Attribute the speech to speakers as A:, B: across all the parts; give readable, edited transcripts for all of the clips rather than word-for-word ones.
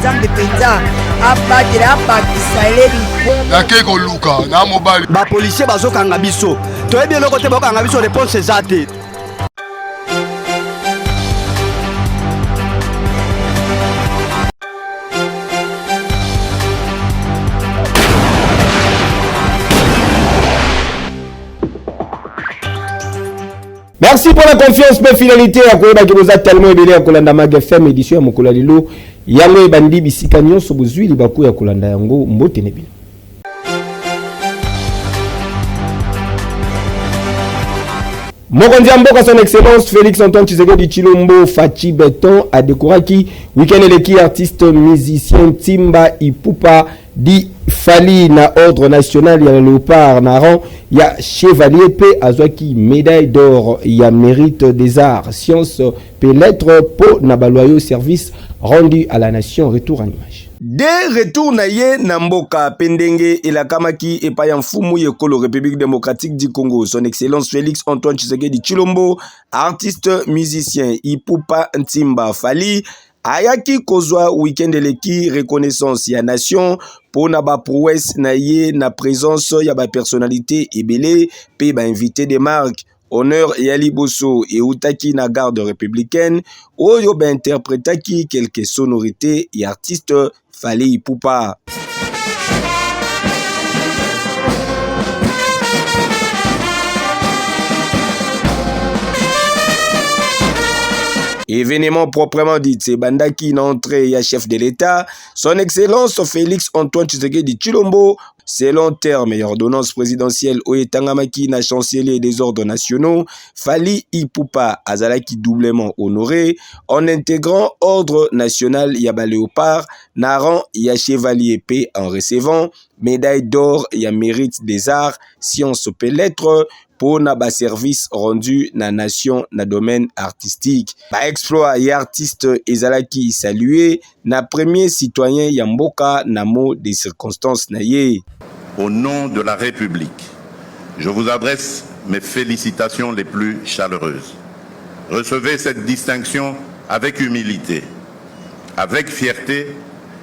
A: nzambe penza abatela abakisa eleli
B: nake koluka na mobali
C: bapolisier bazokanga biso toyebi eloko te bakokanga biso réponse eza te.
D: Merci pour la confiance et la fidélité à Koyeba qui vous a tellement aidé à Kolanda Mag FM édition à Mokula Lilo. Yango ebandi bisika nyonso bozwi libaku ya Kolanda yango mbote nebi. Mokonzi Mboka son excellence Félix Antoine Tshisekedi Tshilombo Fachi Beton a décoraki week-end eleki artiste musicien Timba Ipupa di Fali na ordre national ya Léopard na rang ya chevalier pe azwaki médaille d'or ya mérite des arts sciences pe lettres po na baloyo service rendu à la nation. Retour en image.
E: De retour na ye na mboka pendenge elakamaki epai ya mfumu yekolo République démocratique du Congo son excellence Félix Antoine Tshisekedi Tshilombo artiste musicien Ipupa Ntimba Fali ayaki kozwa week-end eleki reconnaissance ya nation pona ba prouesse na ye na présence ya ba personnalité ebele pe ba invité de marque honneur ya liboso et utaki na garde républicaine oyo ba interprétaki quelques sonorités et artiste Fali Ipupa. Événement proprement dit, c'est Bandaki na entrée ya chef de l'État, son excellence Félix Antoine Tshisekedi Tshilombo, selon terme et ordonnance présidentielle Oyetangamaki na chancelier des ordres nationaux, Fali Ipupa azalaki doublement honoré en intégrant ordre national Yaba Léopard, na rang ya chevalier P en recevant médaille d'or ya mérite des arts, sciences et lettres pour na ba service rendu na nation na domaine artistique. Ba exploit et artiste ezalaki salué na premier citoyen Yamboka na mot des circonstances na ye.
F: Au nom de la République, je vous adresse mes félicitations les plus chaleureuses. Recevez cette distinction avec humilité, avec fierté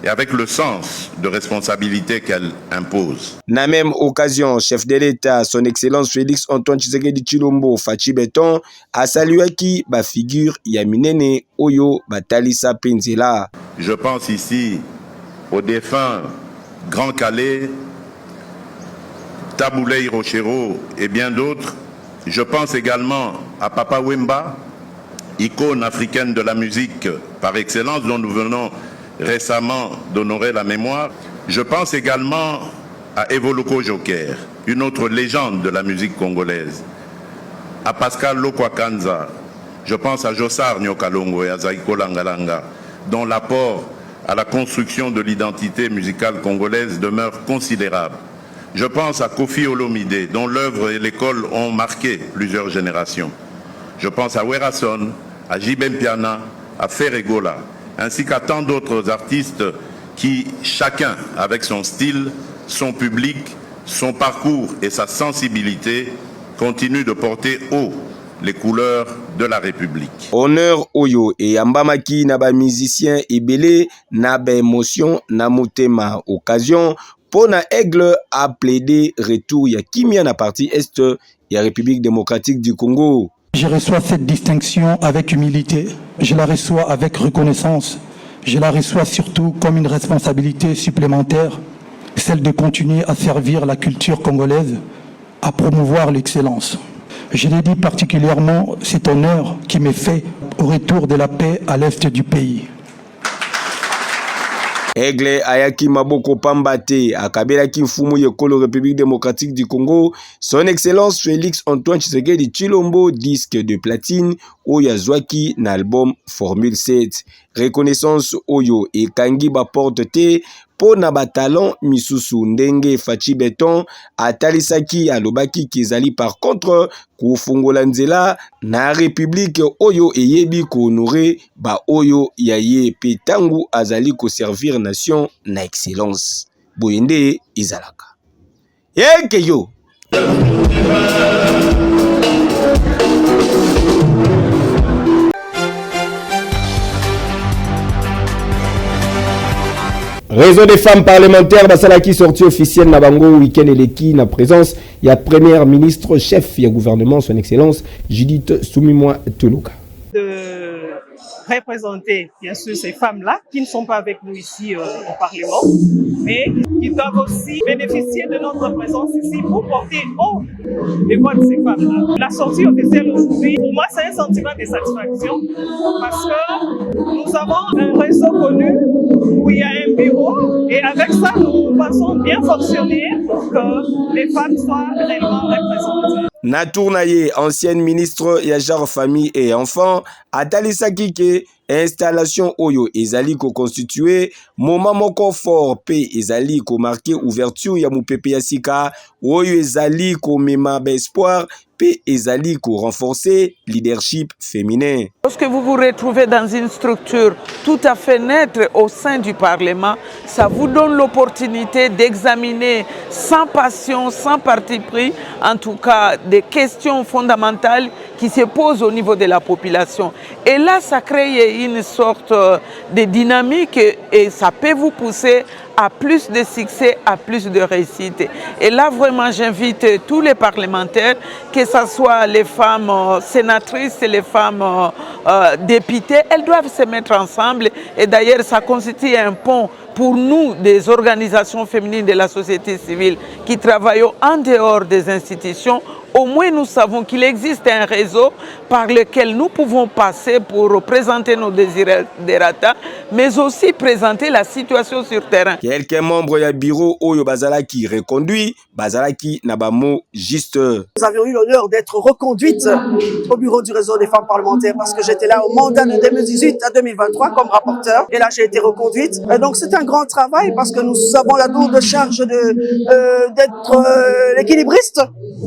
F: et avec le sens de responsabilité qu'elle impose.
E: Na même occasion, chef de l'État, son excellence Félix Antoine Tshisekedi Tshilombo Fachi Beton a salué qui ba figure Yaminene Oyo Batalisa Penzela.
F: Je pense ici au défunt Grand Calais, Taboulé Hiroshiro et bien d'autres. Je pense également à Papa Wemba, icône africaine de la musique par excellence dont nous venons récemment d'honorer la mémoire. Je pense également à Evoloko Joker, une autre légende de la musique congolaise. À Pascal Lokwakanza. Je pense à Jossar Nyokalongo et à Zaiko Langalanga, dont l'apport à la construction de l'identité musicale congolaise demeure considérable. Je pense à Kofi Olomide, dont l'œuvre et l'école ont marqué plusieurs générations. Je pense à Werason, à Jibem Piana, à Ferregola, ainsi qu'à tant d'autres artistes qui, chacun avec son style, son public, son parcours et sa sensibilité, continuent de porter haut les couleurs de la République.
E: Honneur Oyo et Ambamaki na ba musicien ebele na ba émotion na motema occasion pona Aigle a plaidé retour ya kimia na partie est ya République démocratique du Congo.
G: Je reçois cette distinction avec humilité, je la reçois avec reconnaissance, je la reçois surtout comme une responsabilité supplémentaire, celle de continuer à servir la culture congolaise, à promouvoir l'excellence. Je dédie particulièrement cet honneur qui m'est fait au retour de la paix à l'est du pays.
E: Aigle ayaki maboko pambate akabelaki mfumu yekolo République démocratique du Congo son excellence Félix Antoine Tshisekedi Tshilombo disque de platine oyo azwaki na album Formule 7 reconnaissance oyo ekangi ba porte te pona ba talent misusu ndenge Fachi Beton atalisaki alobaki kizali par contre kufungola nzela na République oyo eyebi ko honorer ba oyo yaye pe tangu azali ko servir nation na excellence boyende izalaka yeke yo.
D: Réseau des femmes parlementaires Basalaki sortie officielle Nabango week-end eleki na présence il y a première ministre chef du gouvernement son excellence Judith Soumimwa Tuluka.
H: Représenter bien sûr ces femmes-là qui ne sont pas avec nous ici au Parlement, mais qui doivent aussi bénéficier de notre présence ici pour porter haut les voix de ces femmes-là. La sortie officielle aujourd'hui, pour moi, c'est un sentiment de satisfaction parce que nous avons un réseau connu où il y a un bureau et avec ça, nous pensons bien fonctionner pour que les femmes soient réellement représentées.
E: Natournaye, ancienne ministre ya genre famille et enfants, atalisaki ke installation oyo ezali ko constituer moment moko fort pe ezali ko marquer ouverture ya mupepe ya sika oyo ezali ko mema espoir pe ezali ko renforcer leadership féminin.
I: Lorsque vous vous retrouvez dans une structure tout à fait neutre au sein du Parlement, ça vous donne l'opportunité d'examiner sans passion, sans parti pris, en tout cas des questions fondamentales qui se posent au niveau de la population. Et là, ça crée une sorte de dynamique et ça peut vous pousser à plus de succès, à plus de réussite. Et là, vraiment, j'invite tous les parlementaires, que ce soit les femmes sénatrices, les femmes députées, elles doivent se mettre ensemble. Et d'ailleurs, ça constitue un pont pour nous, des organisations féminines de la société civile qui travaillent en dehors des institutions. Au moins, nous savons qu'il existe un réseau par lequel nous pouvons passer pour présenter nos desiderata, mais aussi présenter la situation sur terrain.
E: Quelques membres du bureau Oyo Bazalaki reconduit, Bazalaki Nabamo juste.
J: Nous avions eu l'honneur d'être reconduite au bureau du réseau des femmes parlementaires parce que j'étais là au mandat de 2018 à 2023 comme rapporteur et là j'ai été reconduite. Et donc c'est un grand travail parce que nous avons la lourde charge d'être l'équilibriste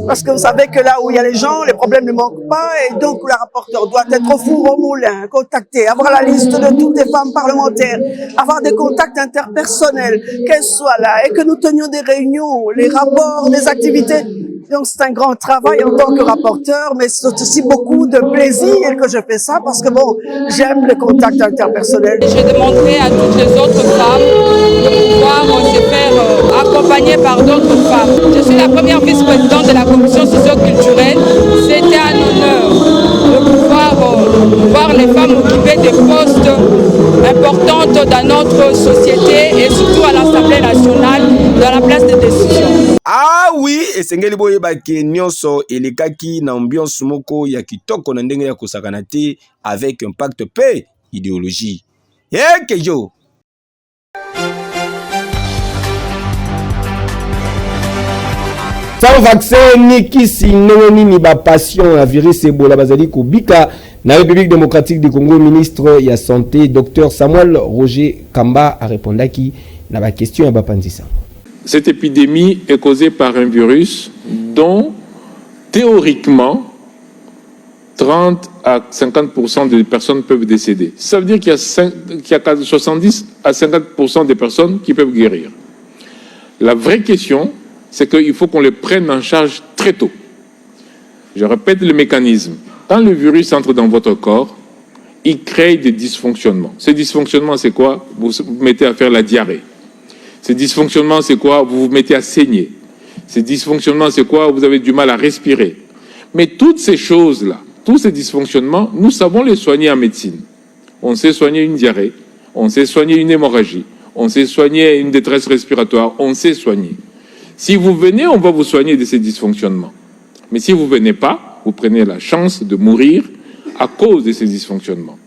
J: parce que vous savez que là où il y a les gens, les problèmes ne manquent pas et donc la rapporteure doit être au four au moulin, contacter, avoir la liste de toutes les femmes parlementaires, avoir des contacts interpersonnels, qu'elles soient là et que nous tenions des réunions, les rapports, des activités. Donc c'est un grand travail en tant que rapporteur, mais c'est aussi beaucoup de plaisir que je fais ça parce que bon, j'aime le contact interpersonnel.
K: Je demanderai à toutes les autres femmes de pouvoir se faire accompagner par d'autres femmes. Je suis la première vice-présidente de la commission socio-culturelle. C'était un honneur de pouvoir voir les femmes occuper des postes importants dans notre société et surtout à l'Assemblée nationale, dans la place de décision.
E: Ah oui, esengeli boyeba ke nyonso elekaki na ambiance moko ya kitoko na ndenge ya kosakana te avec impact pe idéologie. Kejo.
D: Sans vaccin ni kisi ndenge ni ba passion ya virus Ebola bazali kobika na République démocratique du Congo. Ministre ya santé Dr Samuel Roger Kamba a répondaki na ba question ya Bapanzisa.
L: Cette épidémie est causée par un virus dont, théoriquement, 30 à 50% des personnes peuvent décéder. Ça veut dire qu'il y a 70 à 50% des personnes qui peuvent guérir. La vraie question, c'est qu'il faut qu'on les prenne en charge très tôt. Je répète le mécanisme. Quand le virus entre dans votre corps, il crée des dysfonctionnements. Ces dysfonctionnements, c'est quoi? Vous vous mettez à faire la diarrhée. Ces dysfonctionnements, c'est quoi? Vous vous mettez à saigner. Ces dysfonctionnements, c'est quoi? Vous avez du mal à respirer. Mais toutes ces choses-là, tous ces dysfonctionnements, nous savons les soigner en médecine. On sait soigner une diarrhée, on sait soigner une hémorragie, on sait soigner une détresse respiratoire, on sait soigner. Si vous venez, on va vous soigner de ces dysfonctionnements. Mais si vous ne venez pas, vous prenez la chance de mourir à cause de ces dysfonctionnements.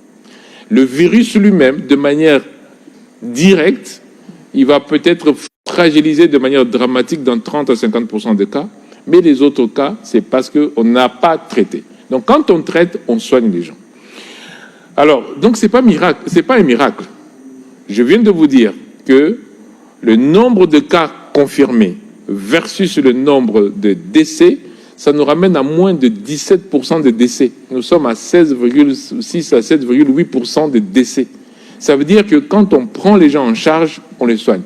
L: Le virus lui-même, de manière directe, il va peut-être fragiliser de manière dramatique dans 30 à 50% des cas, mais les autres cas, c'est parce qu'on n'a pas traité. Donc quand on traite, on soigne les gens. Alors, donc c'est pas un miracle. Je viens de vous dire que le nombre de cas confirmés versus le nombre de décès, ça nous ramène à moins de 17% de décès. Nous sommes à 16,6 à 7,8% de décès. Ça veut dire que quand on prend les gens en charge, on les soigne.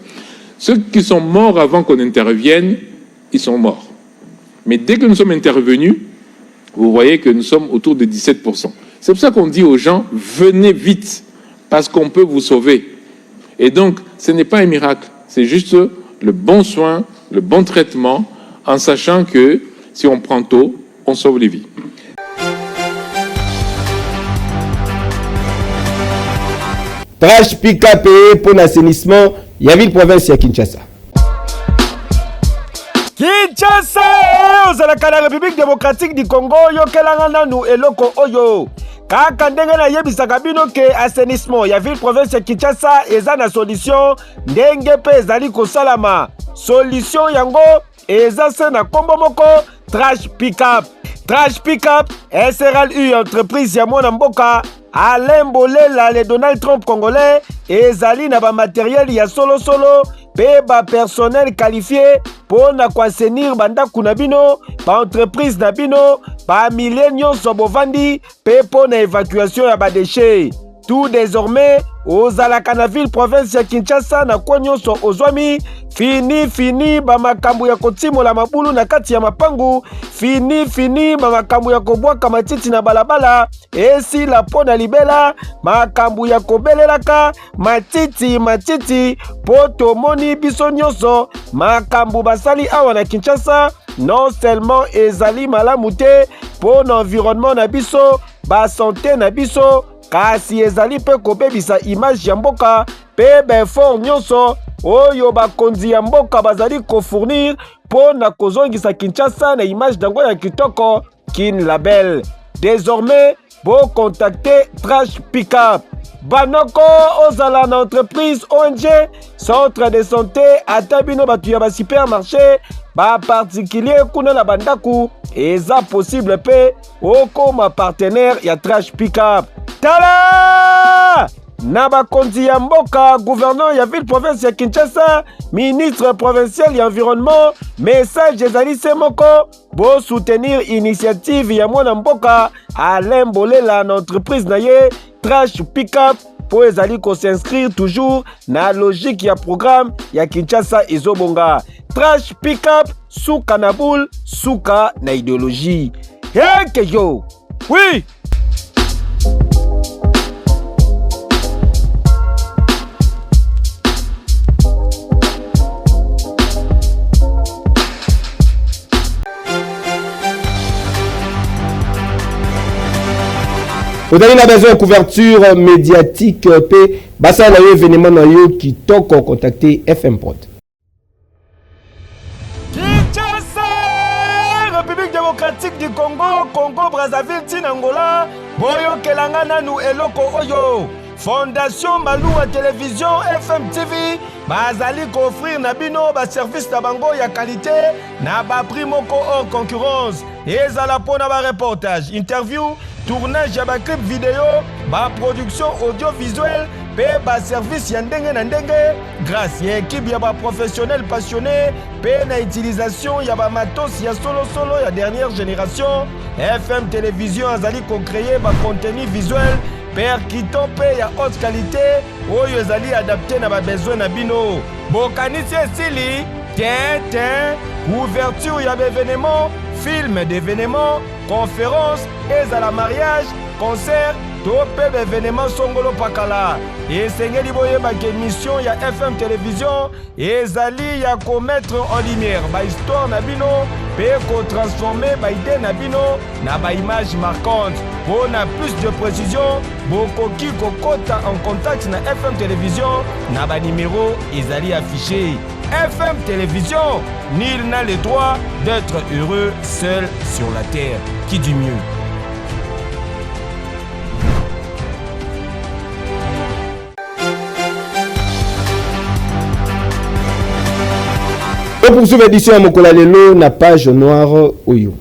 L: Ceux qui sont morts avant qu'on intervienne, ils sont morts. Mais dès que nous sommes intervenus, vous voyez que nous sommes autour de 17%. C'est pour ça qu'on dit aux gens, venez vite, parce qu'on peut vous sauver. Et donc, ce n'est pas un miracle. C'est juste le bon soin, le bon traitement, en sachant que si on prend tôt, on sauve les vies.
D: Trash pick-up pour l'assainissement, il y a ville province à Kinshasa.
C: Kinshasa, ozalaka la République démocratique du Congo, yokelanga nanu eloko oyo. Kaka ndenge na yebisaka bino ke assainissement ya ville province ya Kinshasa eza na solution ndenge pe ezali kosalama. Solution yango eza se na kombo moko Trash Pickup. Trash Pickup SRL entreprise ya mwana mboka Alain Bolela le Donald Trump congolais ezali na ba matériel ya solo pe ba personnel qualifié pour na assainir bandaku na bino, ba entreprise na bino, ba millennium sobovandi pe pour na évacuation ya ba déchets. Tout désormais ozalaka na ville province ya Kinshasa na kwa nyonso ozwami fini ba makambo ya kotimola mabulu na kati ya mapangu, fini ba makambo ya kobwaka matiti na balabala, esi la pona libela makambo ya kobelelaka matiti po tomoni biso nyonso makambo basali awa na Kinshasa non seulement ezali malamu te po na environnement na biso, ba santé na biso, kasi ezali pe kobebisa image ya mboka pe befort nyonso oyo bakonzi ya mboka bazali kofournir po na kozongisa Kinshasa na image dango ya kitoko kin label. Désormais, bo contacter Trash Pickup. Banoko ozala na entreprise ONG, centre de santé, atabino batu ya ba supermarché, ba particulier kuna na bandaku, eza possible pe okoma partenaire ya Trash Pickup. Tala! Na bakonzi ya mboka, gouverneur ya ville province ya Kinshasa, ministre provincial ya environnement, message ezali se moko, bo soutenir initiative ya mwana mboka Alain Bolela na entreprise na ye Trash Pickup po ezali ko s'inscrire toujours na logique ya programme ya Kinshasa ezobonga. Trash Pickup suka na boule, suka na idéologie. Heke yo! Oui!
D: Vous avez besoin de couverture médiatique P. Bassa na yo événement na yo qui toko contacter FM Prod.
C: Kinshasa, République démocratique du Congo, Congo Brazzaville, Tinangola, boyo kelanga nanu eloko oyo. Fondation Malou à télévision FM TV bazali offrir na bino ba service na bango ya qualité na ba prix moko hors concurrence. Ezala pona ba reportage, interview, tournage ya ba clip vidéo, ba production audiovisuelle, pe ba service ya ndenge na ndenge grâce ya équipe ya ba professionnel passionné, pe na utilisation ya ba matos ya solo ya dernière génération. FM télévision azali ko créer ba contenu visuel percutant pe ya haute qualité oyo ezali adapté na ba besoin na bino. Bokanisi esili ouverture ya événement, film d'événement, conférence, ezala mariage, concert, tope d'événement songolo pakala. Esengeli boyeba ke mission ya FM télévision ezali ya ko mettre en lumière ba histoire na bino pe ko transformer ba idée na bino na ba image marquante. Pour na plus de précision, bokoki kokota en contact na FM télévision na ba numéro ezali affiché. FM télévision, nul n'a le droit d'être heureux seul sur la terre. Qui dit mieux?
D: On poursuit l'édition à Mokola Lelo, na page noire Oyo.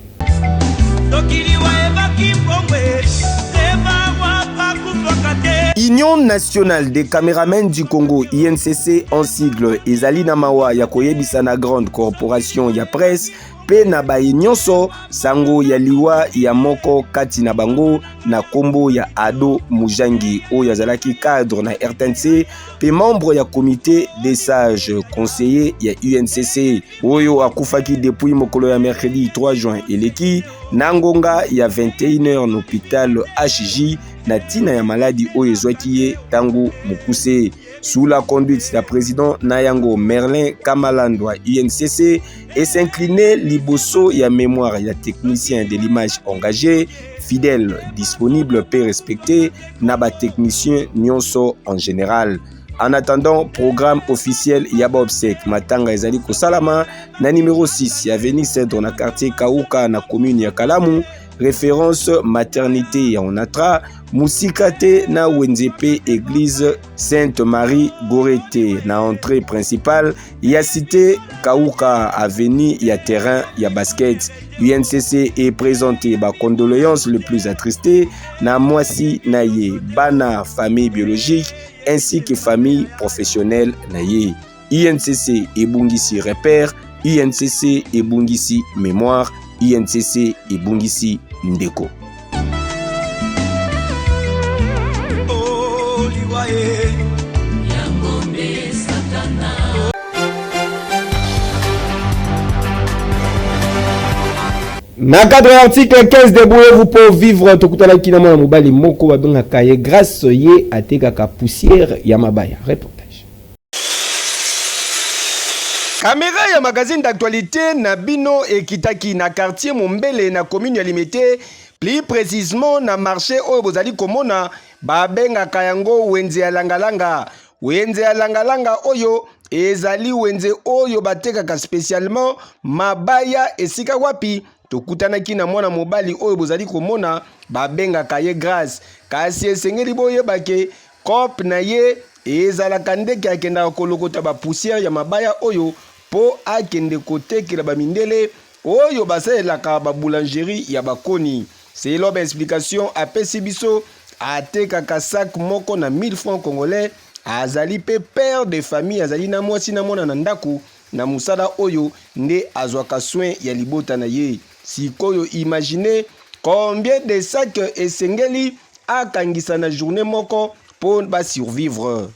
E: Union nationale des caméramens du Congo, INCC en sigle, ezali na mawa ya koyebisa na grande corporation ya presse pe na baye nyonso sango ya liwa ya moko kati na bango na kombo ya Ado Mujangi oyo azalaki cadre na RTNC pe membre ya comité des sages conseiller ya UNCC oyo akufaki depuis mokolo ya mercredi 3 juin eleki na ngonga ya 21h na hôpital HJ na tina ya maladi oyo ezwaki ye tangu mokuse. Sous la conduite du président Nayango Merlin Kamalandwa INCC et s'incliner liboso ya mémoire ya technicien de l'image engagé, fidèle, disponible, peu respecté, naba technicien nyonso en général. En attendant, programme officiel Yaba Obsek Matanga ezali kosalama na numéro 6 ya Avenue Centre na quartier Kauka na commune ya Kalamu. Référence maternité ya Onatra, Musikate na Wenzepe église Sainte-Marie Gorete na entrée principale ya cité Kauka avenue ya terrain ya basket. UNCC est présenté ba condoléances le plus attristé na Mwasi Naye Bana famille biologique ainsi que famille professionnelle Naye. UNCC et Bungisi repère, UNCC et Bungisi mémoire, UNCC et Bungisi Ndeko.
D: Na cadre article 15 débrouillez-vous pour vivre tokutala kinamo na mobali moko babenga kaye grâce ye atekaka poussière ya mabaya. Reportage.
E: Caméra ya magazine d'actualité na bino ekitaki na quartier Mombele na commune ya Limete, plus précisément na marché oyo bozali komona babenga kayango wenze ya langalanga. Wenze ya langalanga oyo ezali wenze oyo batekaka spécialement mabaya esika wapi tokutanaki na mwana mobali oyo bozali komona babenga kaye grâce kasi esengeli boyebake cop na ye ezalaka ndeke akendaka kolokota bapoussière ya mabaya oyo po akende kotekela bamindele oyo basalelaka baboulangerie ya bakoni. Selon explication apesi biso atekaka sac moko na 1000 francs congolais. Azali pe père de famille azali na mwasi na mwana na ndaku na musala oyo nde azwaka soin ya libota na ye. Sikoyo imagine combien de sacs esengeli akangisa na journée moko pour ba survivre.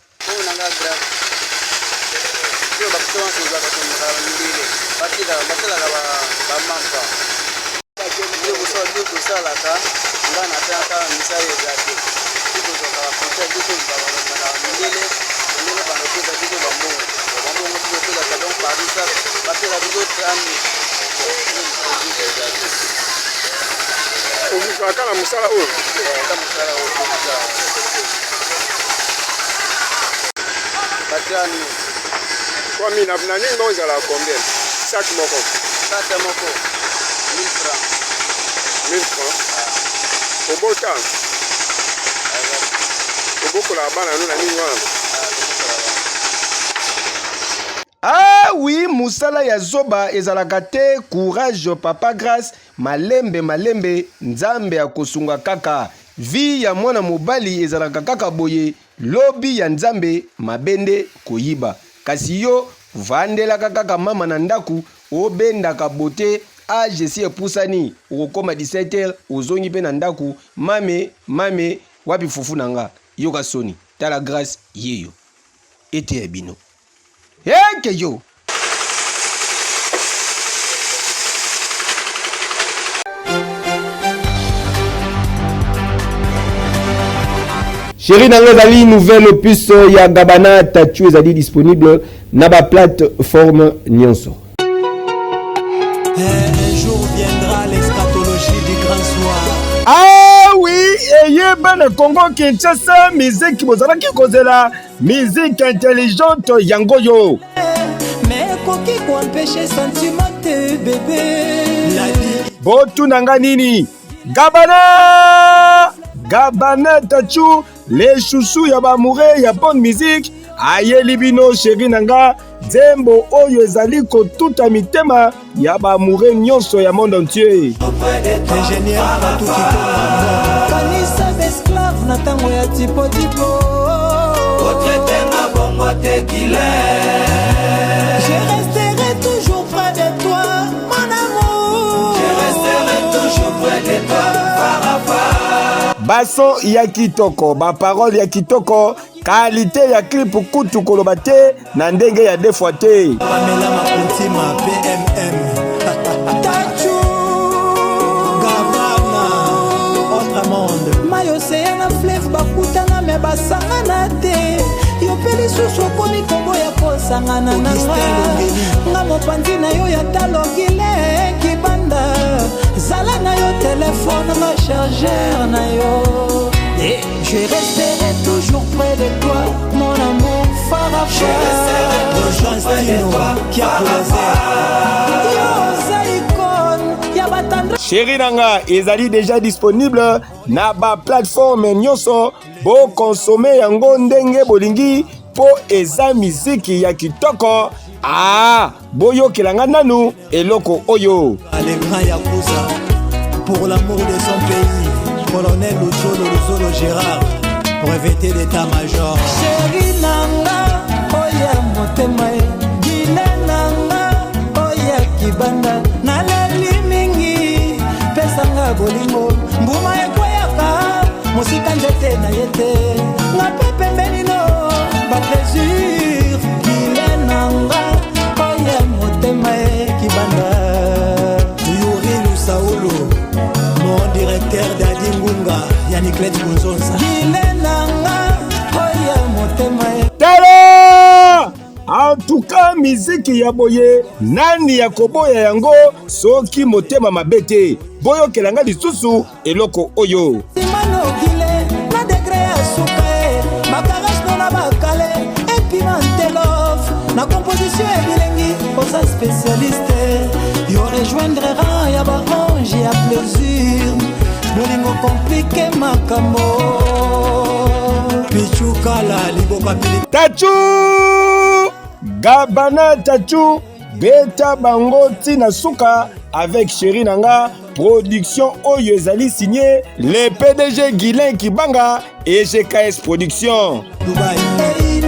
E: Ah oui, musala ya zoba ezalaka te, courage papa grâce, malembe nzambe ya kosunga kaka. Vi ya mwana mobali ezalaka kaka boye, lobi ya nzambe mabende koyiba. Kasi yo vandelaka kaka mama na ndaku obendaka bote age si epusani okoma 17h ozongi pe na ndaku mame wapi fufu nanga yoka soni tala grâce yeyo ete ya bino eke yo.
D: Chérie Nangazali, nouvelle opus ya Gabana Tattoo ezali disponible na ba plateforme nyonso.
M: Un jour viendra l'eschatologie du grand soir.
C: Ah oui, et bana Congo Kinshasa, musique bozalaki kozela, musique intelligente yango yo.
M: Mais koki ko empêcher sentiment de bébé.
C: Botu nanga nini? Gabana Tattoo, les chouchous ya ba amoureux ya bonne musique. Aye libino chéri nanga, zembo oyo ezali kotuta mitema ya ba amoureux nyonso ya monde entier.
M: Ingénieur Fatou Kiko kanisa d'esclave na tango ya tipo Otrete na bongo te qu'il est. Je resterai toujours près de toi, mon amour. Je resterai toujours près de toi, Farafa.
C: Bason ya kitoko, ba parole ya kitoko, qualité ya clip kutu koloba te, na ndenge ya deux fois te.
M: Pamela Mapunti ma PMM. lisusu okomi koboya kosangana na nga mopanzi na yo ya talokile kibanda zala na yo telefone na chargeur na yo. Et je resterai toujours près de toi, mon amour Farafara. Je resterai toujours près de toi, qui a
E: Chéri Nanga, ezali déjà disponible na ba plateforme nyonso bo consommer yango ndenge bolingi po eza miziki ya kitoko. Ah, boyo kelanga nanu eloko oyo.
M: Les grands Yakuza, pour l'amour de son pays, colonel Luzolo Gérard, breveté d'état-major. Chéri Nanga, oya motema, gile Nanga, oya kibanda, naleli mingi, pesanga bolingo, mbuma ekweyaka, musika nzete na yete, nga pepe menino, ba plaisir, gile Nanga, oya motema kibanda. Yuri Lusaolo, mon directeur d'Adi Ngunga, Yannick Letz Gonzonza. Gile Nanga, oya motema.
E: Tala! En tout cas, miziki ya boye, nani ya koboya yango, soki motema mabete, boyo kelanga lisusu, eloko oyo.
M: Simano gile, na degré ya sukae, makarage no na bakale, epi mantelov, na composition ya bilengi, osa spécialiste, yo rejoindre rang ya barange ya plaisir, bolingo compliqué makambo, pichukala liboka pili.
E: Tachu! Gabana Tachu, Beta Bango Tina Suka, avec Chéri Nanga, production Oyo ezali signé le PDG Guilain Kibanga et GKS Production.
M: Dubaï,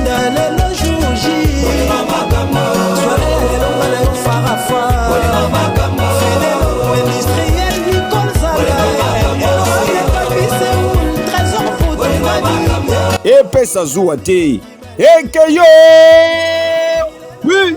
M: le jour J,
E: et pesa Zouate, et que yo, oui.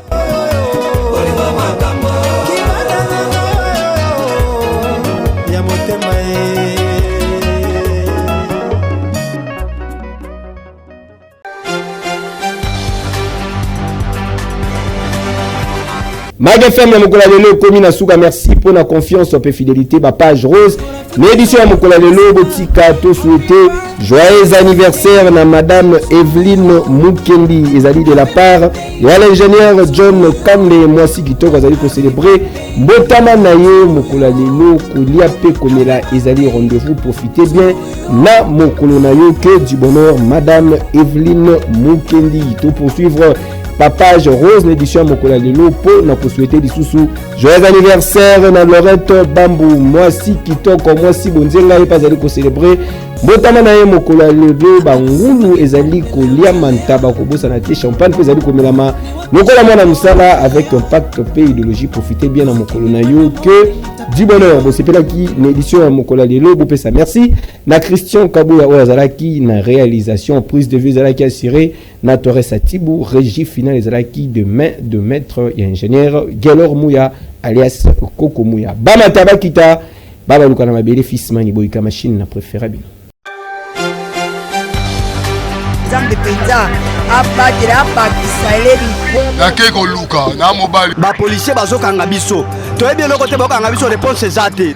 D: Mag FM ya Mokola Lelo komi na suka, merci pour la confiance et fidélité. Ma page rose, l'édition ya Mokola Lelo botika to souhaiter joyeux anniversaire na madame Evelyne Mukendi ezali de la part ya l'ingénieur John Kamle mwasi kitoko ezali ko célébrer mbotama na ye Mokola Lelo kolia pe komela ezali rendez-vous, profitez bien na mokolo na yo, que du bonheur madame Evelyne Mukendi. To poursuivre Papage Rose, l'édition Mokola Lelo pour nous souhaiter des sous joyeux anniversaire na Lorette Bambou mwasi kitoko mwasi bonzenga pas aller ko célébrer mbotama na ye Mokola Lelo bangulu ezali kolia mantaba kobosa na te champagne pe ezali komelama lokola mwana musala avec un pacte pe idéologie. Profitez bien na mokolo na yo, que du bonheur. Bon, c'est pas qui l'édition à Mokola Lelo bopé ça. Merci na Christian Kabouya Ozalaki na réalisation, prise de vue Zalaki assuré na Torres Atibou, régie finale Zalaki de main de maître et ingénieur Gelor Mouya alias Koko Mouya. Bama Tabakita Baba Lukana Mabele fils mani boyka machine na préférable.
A: Zambe penza abakira abakisailebi
B: nake koluka na mobali
N: ba policier bazokanga biso toyebi eloko te bakanga biso réponse eza te.